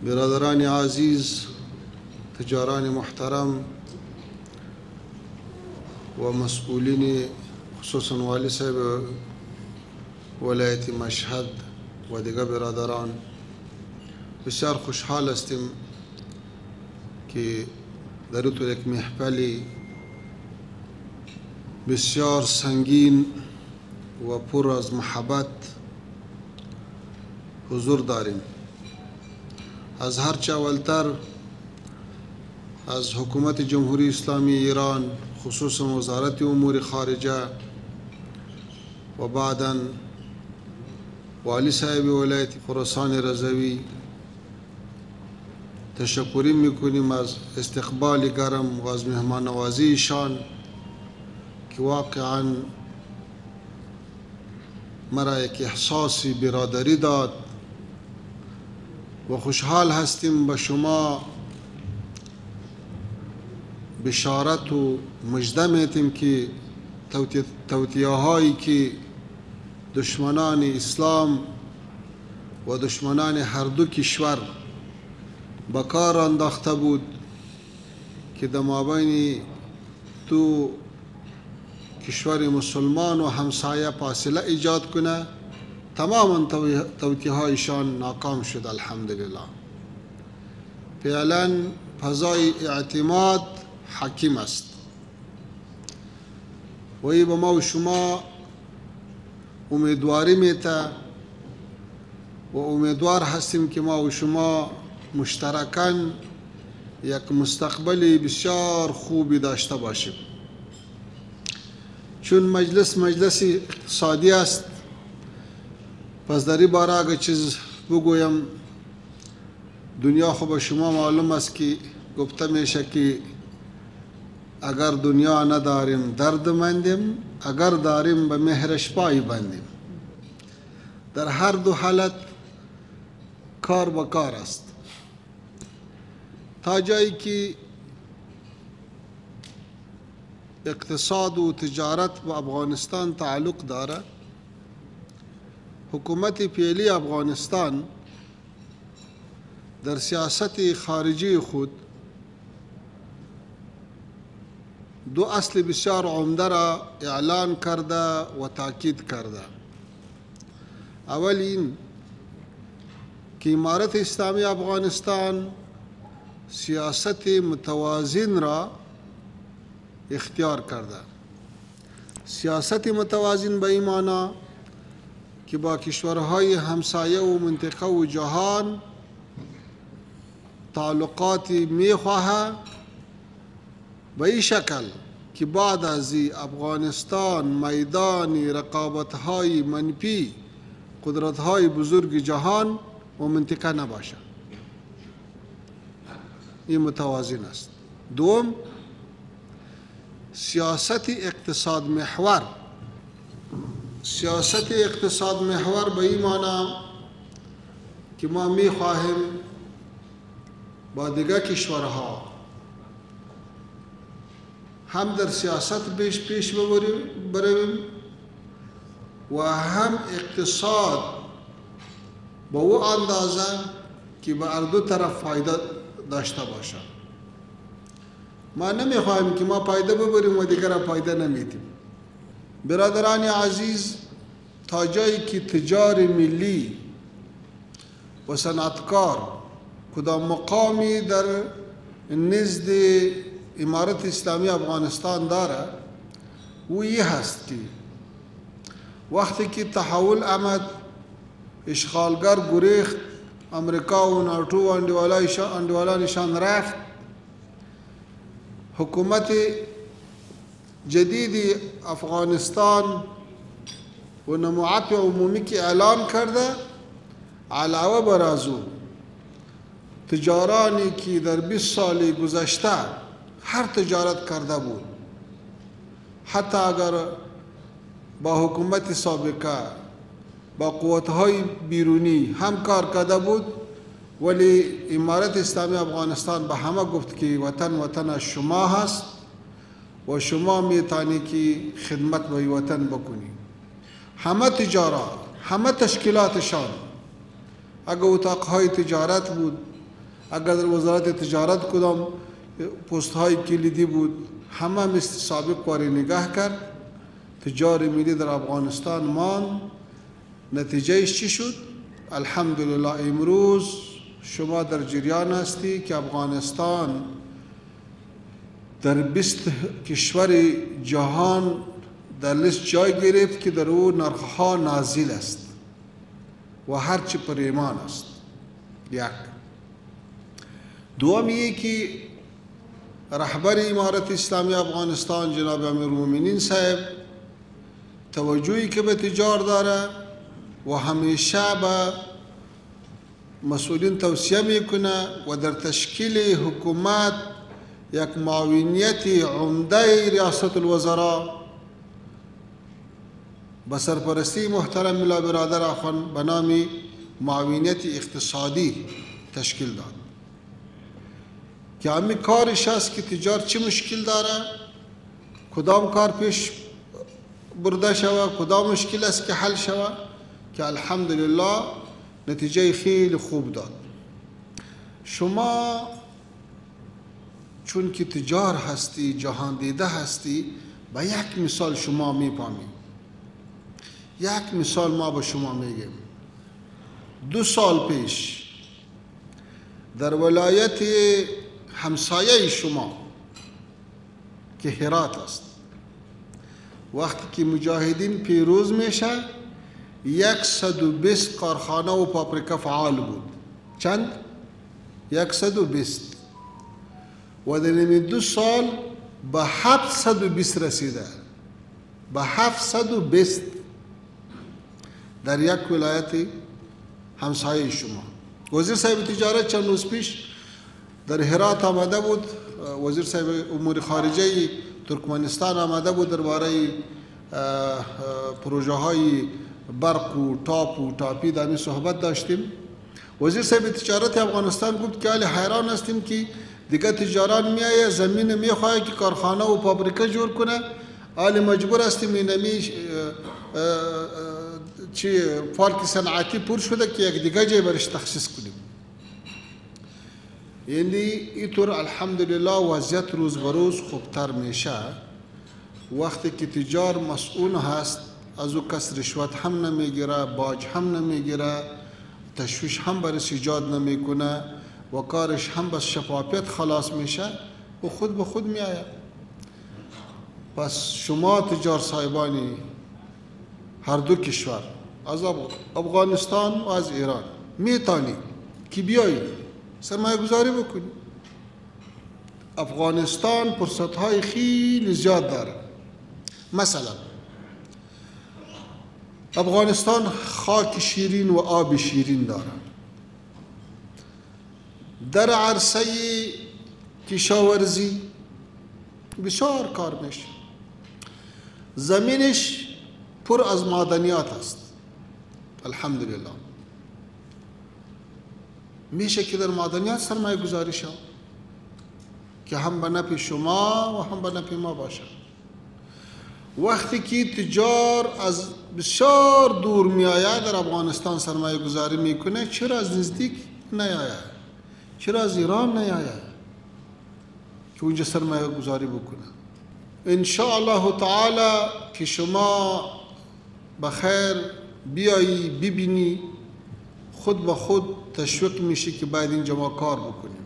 برادران عزیز، تجاران محترم و مسئولین، خصوصا والی صاحب ولایت مشهد و دیگر برادران، بسیار خوشحال هستیم که در تو یک محفل بسیار سنگین و پر از محبت حضور داریم. از هر چه اولتر از حکومت جمهوری اسلامی ایران، خصوصا وزارت امور خارجه و بعداً والی صاحب ولایت خراسان رضوی تشکری میکنیم از استقبال گرم و از مهمان نوازیشان که واقعاً مرا یک احساس برادری داد و خوشحال هستیم به شما بشارت و مژده میتیم که توطئه هایی که دشمنان اسلام و دشمنان هر دو کشور به کار انداخته بود که در مابین دو کشور مسلمان و همسایه فاصله ایجاد کنه، تماما توطئه هایشان ناکام شد. الحمدلله. فعلا فضای اعتماد حکیم است و ای به ما و شما امیدواری میته و امیدوار هستیم که ما و شما مشترکاً یک مستقبل بسیار خوبی داشته باشیم. چون مجلس اقتصادی است، پس در این باره اگر چیز بگویم، دنیا خو به شما معلوم است که گفته میشه که اگر دنیا نداریم دردمندیم، اگر داریم به مهرش پای بندیم. در هر دو حالت کار به کار است. تا جایی که اقتصاد و تجارت با افغانستان تعلق داره، حکومت فعلی افغانستان در سیاست خارجی خود دو اصل بسیار عمده را اعلان کرده و تاکید کرده. اول این که امارت اسلامی افغانستان سیاست متوازن را اختیار کرده. سیاست متوازن به این معنی که با کشورهای همسایه و منطقه و جهان تعلقاتی میخواهد به این شکل که بعد از افغانستان میدان رقابت‌های منفی قدرت‌های بزرگ جهان و منطقه نباشد. این متوازن است. دوم، سیاست اقتصاد محور. سیاست اقتصاد محور به این معنی که ما میخواهیم با دیگر کشورها هم در سیاست پیش برویم و هم اقتصاد با او اندازه که به هر دو طرف فایده داشته باشد. ما نمیخواهیم که ما فایده ببریم و دیگر فایده نمیدیم. برادران عزیز، تا جایی که تجار ملی و صنعتکار کدام مقامی در نزد امارت اسلامی افغانستان داره، و این هست که وقتی که تحول آمد، اشغالگر گریخت، امریکا و ناتو و اندوالانشان رفت، حکومت جدید افغانستان و نمایت عمومی که اعلان کرده، علاوه بر از او تجارانی که در 20 سال گذشته هر تجارت کرده بود، حتی اگر با حکومت سابقه با قوت‌های بیرونی هم کار کرده بود، ولی امارت اسلامی افغانستان به همه گفت که وطن شما هست و شما میتونی که خدمت به وطن بکنی. همه تجارات، همه تشکیلاتشان، اگر اتاقهای تجارت بود، اگر در وزارت تجارت کدام پست های کلیدی بود همه مثل سابق واری نگاه کرد. تجار ملی در افغانستان مان. نتیجهش چی شد؟ الحمدلله امروز شما در جریان هستی که افغانستان در 20 کشور جهان در لیست جای گرفت که در او نرخها نازل است و هرچی پر ایمان است. یک. دوم که رهبر امارت اسلامی افغانستان جناب امیرالمؤمنین صاحب توجهی که به تجار داره و همیشه به مسئولین توصیه میکنه و در تشکیل حکومت یک معاونیت عمده ریاست الوزراء به سرپرستی محترم ملا برادر اخوان به نام معاونیت اقتصادی تشکیل داد که همین کارش است که تجار چه مشکل داره، کدام کار پیش برده شود، کدام مشکل است که حل شود، که الحمدلله نتیجه خیلی خوب داد. شما چون که تجار هستی، جهان دیده هستی، به یک مثال شما میفهمی. یک مثال ما به شما میگیم. 2 سال پیش در ولایت همسایه شما که هرات است، وقتی که مجاهدین پیروز میشه 120 کارخانه و پاپریکا فعال بود. چند؟ 120. و در این 2 سال به 720 رسیده. به 720 در یک ولایت همسایه شما. وزیر صاحب تجارت چند روز پیش در هرات آمده بود. وزیر صاحب امور خارجه ترکمنستان آمده بود درباره پروژه های برق و تاپ و تاپی در این صحبت داشتیم. وزیر صاحب تجارت افغانستان گفت که حیران هستیم که دیگه تجاران میایه زمین میخواه که کارخانه و فابریکه جور کنه، مجبور هستیم اینمی چی پارک صنعتی پر شده که یک دیگه جای برش تخصیص کنیم. یعنی اینطور الحمدلله وضعیت روز به روز خوبتر میشه. وقتی که تجار مسئول هست از او کس رشوت هم نمیگیره، باج هم نمیگیره، تشویش هم برش ایجاد نمیکنه و کارش هم بس شفافیت خلاص میشه و خود به خود میآید. پس شما تجار صاحبانی هر دو کشور از افغانستان و از ایران میتونید که بیایید سرمایه گذاری بکنید. افغانستان فرصت های خیلی زیاد داره. مثلا افغانستان خاک شیرین و آب شیرین داره. در عرصه کشاورزی بسیار کار میشه. زمینش پر از معدنیات است. الحمدلله میشه که در معدنیات سرمایه گذاری شد که هم به نفع شما و هم به نفع ما باشه. وقتی که تجار از بسیار دور می آید در افغانستان سرمایه گذاری میکنه، چرا از نزدیک نیاید؟ چرا از ایران نیاید که اونجا سرمایه گذاری بکنه؟ ان شاء الله تعالی که شما بخیر بیایی ببینی، خود به خود تشویق میشه که باید اینجا ما کار بکنیم.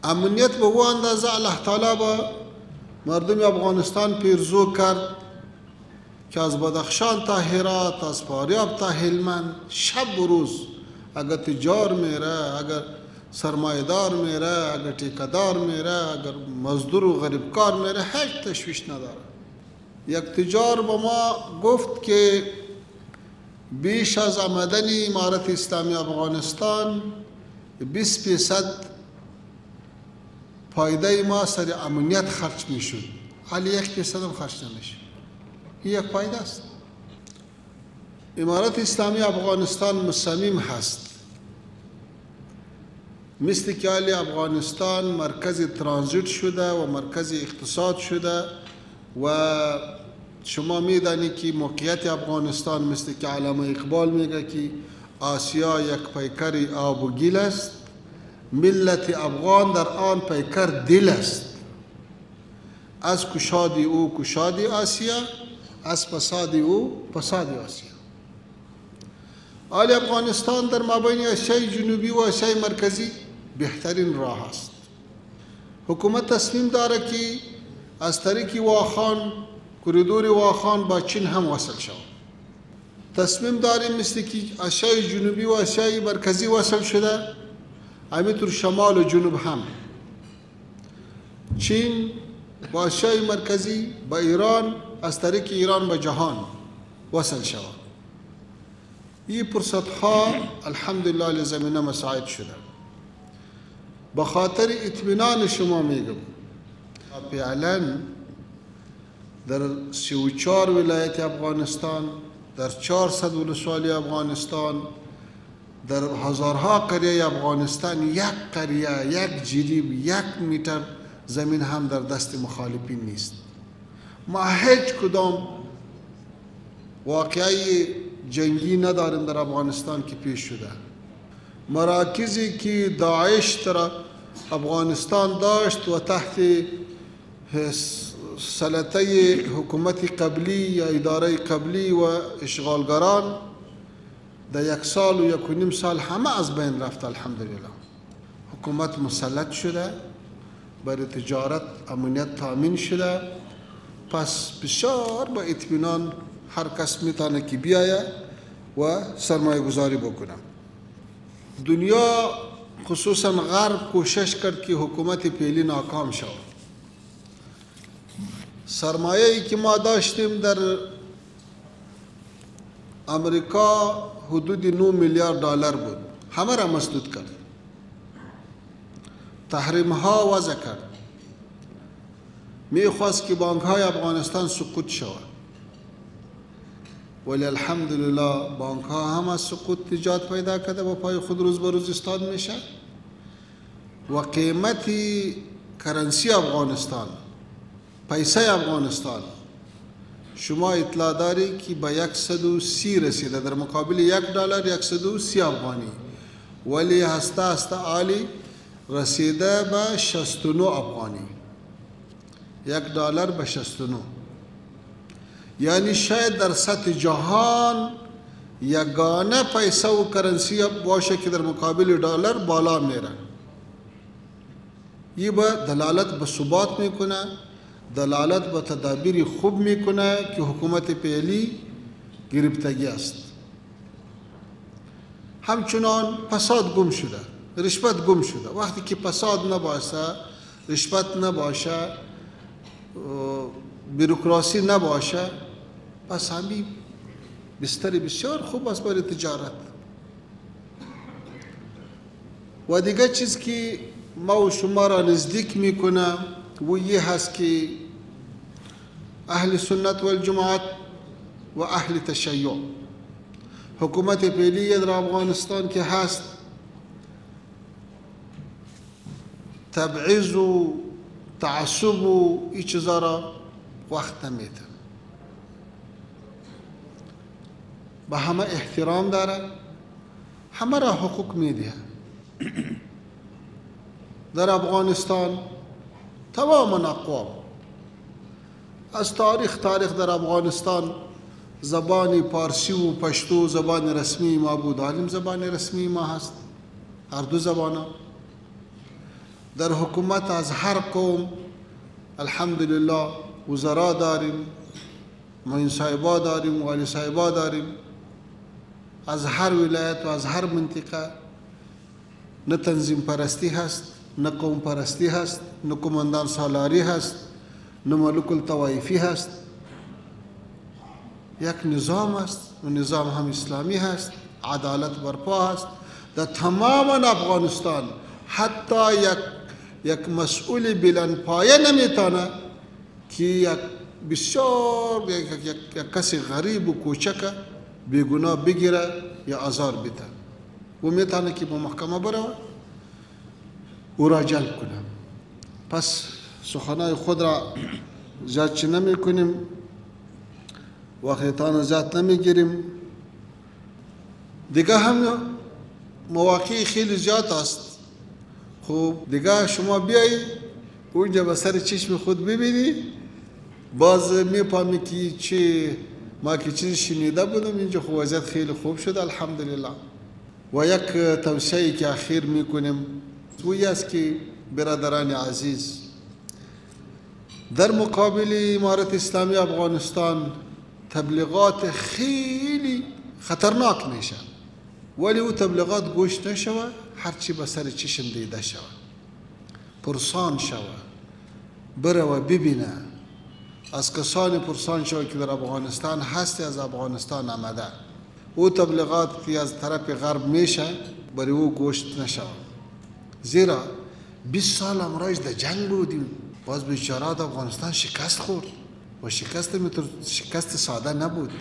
امنیت به او اندازه الله تعالی با مردم افغانستان پیرزو کرد که از بدخشان تا هرات، از فاریاب تا هلمند، شب و روز اگر تجار میره، اگر سرمایدار میره، اگر ټیکه‌دار میره، اگر مزدور و غریبکار میره، هیچ تشویش نداره. یک تجار با ما گفت که بیش از آمدن امارت اسلامی افغانستان 20% پایده ما سر امنیت خرج میشد، حالی 1% هم خرج نمیشه. این یک پایده است. امارت اسلامی افغانستان مصمم هست مثل که حالی افغانستان مرکز ترانزیت شده و مرکز اقتصاد شده و شما میدانی که موقعیت افغانستان مثل که علامه اقبال میگه که آسیا یک پیکر آب و گل است ملت افغان در آن پیکر دل است. از کشاد او کشاد آسیا، از فساد او فساد آسیا. حال افغانستان در مابین آسیای جنوبی و آسیای مرکزی بهترین راه است. حکومت تصمیم دارد که از طریق واخان، کوریدور واخان با چین هم وصل شود. تصمیم داریم مثل که آسیای جنوبی و آسیای مرکزی وصل شده، همینطور شمال و جنوب هم. چین با آسیای مرکزی با ایران، از طریق ایران به جهان وصل شود. این فرصت ها الحمدلله لزمینه مساعد شده. به خاطر اطمینان شما میگم، فعلا در 34 ولایت افغانستان، در 400 ولسوالی افغانستان، در هزارها قریه افغانستان، یک قریه، یک جریب، یک متر زمین هم در دست مخالفین نیست. ما هیچ کدام واقعی جنگی نداریم در افغانستان که پیش شده. مراکزی که داعش در افغانستان داشت و تحت سلطه حکومت قبلی یا اداره قبلی و اشغالگران در 1 سال و 1.5 سال همه از بین رفت. الحمدلله حکومت مسلط شده، برای تجارت امنیت تامین شده. پس بسیار با اطمینان هر کس میتونه که بیاید و سرمایه گذاری بکنه. دنیا خصوصا غرب کوشش کرد که حکومت فعلی ناکام شود. سرمایه‌ای که ما داشتیم در امریکا حدود 9 میلیارد دلار بود، همه را مسدود کرد. تحریم ها وضع کرد. میخواست که بانک های افغانستان سقوط شود، ولی الحمدلله بانک ها هم از سقوط نجات پیدا کرده و پای خود روز به روز ایستاد میشه و قیمت کرنسی افغانستان، پیسه افغانستان، شما اطلاع داری که به 130 رسیده، در مقابل 1 دلار 130 افغانی، ولی هسته عالی رسیده به 69 افغانی. 1 دلار به 69. یعنی شاید در سطح جهان یگانه پیسه و کرنسی باشه که در مقابل دلار بالا میره. این به دلالت به ثبات میکنه، دلالت به تدابیر خوب میکنه که حکومت فعلی گرفتگی است. همچنان فساد گم شده، رشوت گم شده. وقتی که فساد نباشه، رشوت نباشه، بروکراسی نباشه، پس همین بستر بسیار خوب است برای تجارت. و دیگه چیز که ما و شما را نزدیک میکنه و یه هست که اهل سنت و الجماعت و اهل تشیع، حکومت فعلی در افغانستان که هست، تبعیض و تعصب و این چیزا را وقت نمیده. به همه احترام داره، همه را حقوق میده. در افغانستان تمام اقوام از تاریخ در افغانستان زبان پارسی و پشتو زبان رسمی ما بود، عالم زبان رسمی ما هست، هر دو زبان. در حکومت از هر قوم الحمدلله وزرا داریم، معین صاحبا داریم، والی صاحبا داریم، از هر ولایت و از هر منطقه. نه تنظیم پرستی هست، نه قوم پرستی هست، نه کماندان سالاری هست، نه ملوک الطوایفی هست. یک نظام است و نظام هم اسلامی هست، عدالت برپا هست در تمام افغانستان. حتی یک مسئول بلند پایه نمیتونه که یک بسیار یک کسی غریب و کوچک بیگناه بگیره یا آزار بده و میتونه که به محکمه بره او را جلب کنه. پس سخنای خود را زیاد چی نمی کنیم، وقتان زیاد نمی گیریم. دیگه هم مواقع خیلی زیاد است خوب دیگه شما بیایی اونجا به سر چشم خود ببینی، باز میفهمی که چه ما که چیزی شنیده بودم اینجا خب وضعیت خیلی خوب شد الحمدلله. و یک توصیه‌ای که اخیر میکنیم وی است که برادران عزیز، در مقابل امارت اسلامی افغانستان تبلیغات خیلی خطرناک میشه، ولی او تبلیغات گوش نشوه، هرچی به سر چشم دیده شوه، پرسان شوه، بره و ببینه، از کسانی پرسان شوه که در افغانستان هستی، از افغانستان آمده. او تبلیغات که از طرف غرب میشه برای او گوشت نشوه، زیرا 20 سال امروز در جنگ بودیم، باز بیچاره افغانستان شکست خورد و شکست ساده نبود.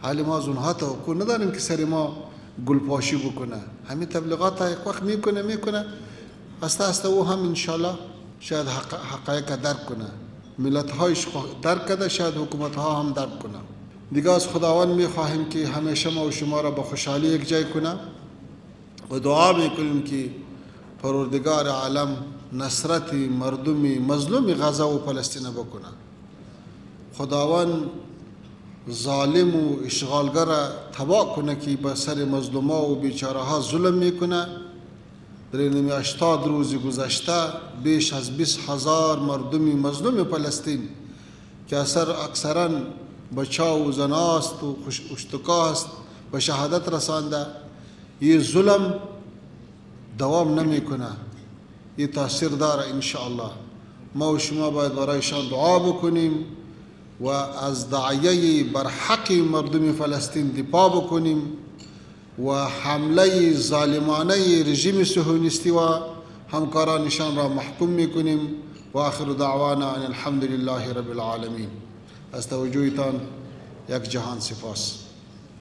حالی ما از اونها توقع نداریم که سر ما گلپاشی بکنه، همین تبلیغات یک وقت میکنه استه استه او هم انشالله شاید حقایق درک کنه، ملت هایش درک کنه، شاید حکومت ها هم درک کنه. دیگه از خداوند میخواهیم که همیشه ما و شما را به خوشحالی یک جای کنه و دعا میکنیم که پروردگار عالم نصرت مردم مظلوم غزه و فلسطین بکنه. خداوند ظالم و اشغالگر را تباه کنه که به سر مظلوما و بیچاره ها ظلم میکنه. در این 80 روز گذشته بیش از 20,000 مردم مظلوم فلسطین که اکثرا بچه و زناست و اشتکاست به شهادت رسانده، این ظلم دوام نمیکنه، این تاثیر داره. انشاءالله ما و شما باید برایشان دعا بکنیم و از داعیه بر حق مردم فلسطین دفاع بکنیم و حمله ظالمانه رژیم صهیونیستی و همکارانشان را محکوم میکنیم. و آخر دعوانا ان الحمد لله رب العالمین. از توجهتان یک جهان سپاس.